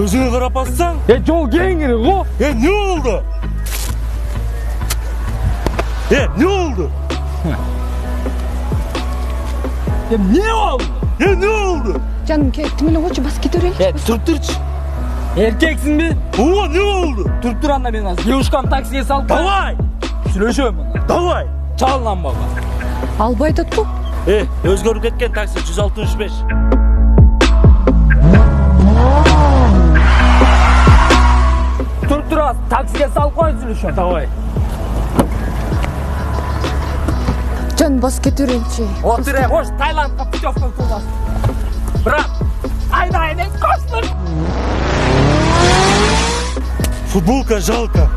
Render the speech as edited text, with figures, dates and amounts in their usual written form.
Өзіңе қарап бассаң? Жол кеңірек го. Не oldu? Ne oldu? Не oldu? Ne oldu? Canım tümüne koçu bas gidiyor. Тұрып. Erkeksin mi? Ова, ne oldu? Тұрып анда мен азыр. Девушкам таксиге салып. Давай! Сүйлөшөм. Давай! Чал lan baba. Албай тұтты. Өзгөрүп кеткен такси 165. Тұрып, таксиге салып қой сүйлөшөм. Давай. Can bas gidiyorunci. Отыр, хош, Таиландқа путевка тулас. Брат, айдайын, коштыр. Футболка жалко.